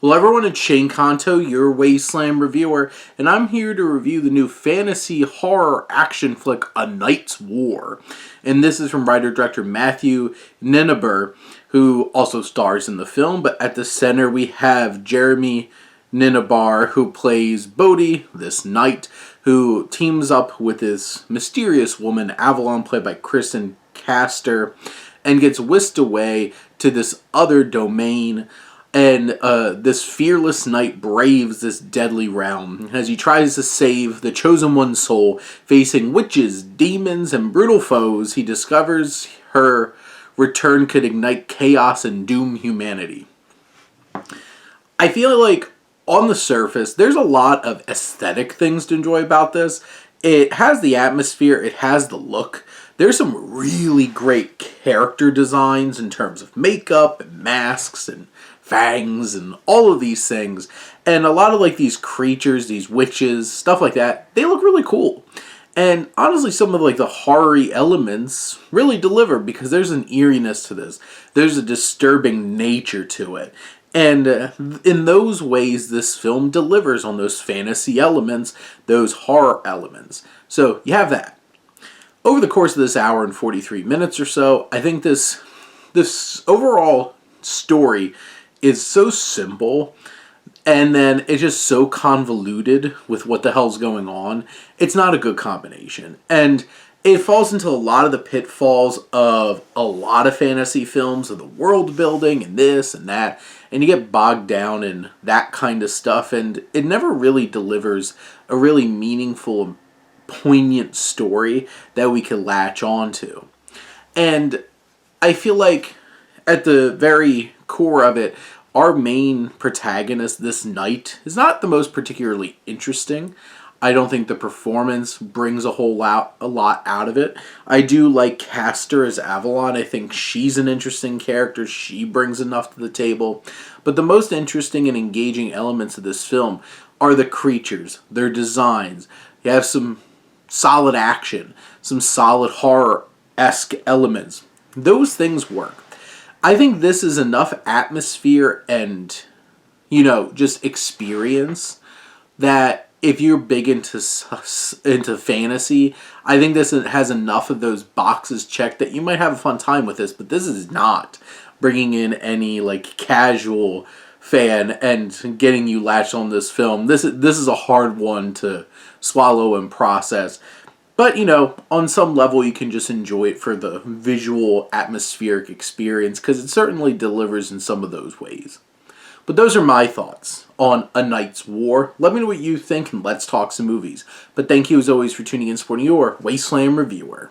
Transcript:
Hello everyone, it's Shane Kanto, your Wasteland reviewer, and I'm here to review the new fantasy horror action flick, A Night's War. And this is from writer-director Matthew Nienaber, who also stars in the film, but at the center we have Jeremy Nienaber, who plays Bodhi, this knight, who teams up with this mysterious woman, Avalon, played by Kristen Castor, and gets whisked away to this other domain. And this fearless knight braves this deadly realm as he tries to save the Chosen One's soul. Facing witches, demons, and brutal foes, he discovers her return could ignite chaos and doom humanity. I feel like on the surface, there's a lot of aesthetic things to enjoy about this. It has the atmosphere, it has the look. There's some really great character designs in terms of makeup and masks and fangs and all of these things. And a lot of like these creatures, these witches, stuff like that, they look really cool. And honestly, some of like the horror-y elements really deliver because there's an eeriness to this. There's a disturbing nature to it. And in those ways, this film delivers on those fantasy elements, those horror elements. So you have that. Over the course of this hour and 43 minutes or so, I think this overall story is so simple, and then it's just so convoluted with what the hell's going on. It's not a good combination. And it falls into a lot of the pitfalls of a lot of fantasy films, of the world building and this and that, and you get bogged down in that kind of stuff, and it never really delivers a really meaningful, poignant story that we can latch onto. And I feel like at the very core of it, our main protagonist, this knight, is not the most particularly interesting. I don't think the performance brings a lot out of it. I do like Castor as Avalon. I think she's an interesting character. She brings enough to the table. But the most interesting and engaging elements of this film are the creatures, their designs. You have some solid action, some solid horror-esque elements. Those things work. I think this is enough atmosphere and, just experience that if you're big into fantasy, I think this has enough of those boxes checked that you might have a fun time with this, but this is not bringing in any like casual fan and getting you latched on this film. This is a hard one to swallow and process. But, on some level you can just enjoy it for the visual atmospheric experience because it certainly delivers in some of those ways. But those are my thoughts on A Night's War. Let me know what you think and let's talk some movies. But thank you as always for tuning in and supporting your Wasteland reviewer.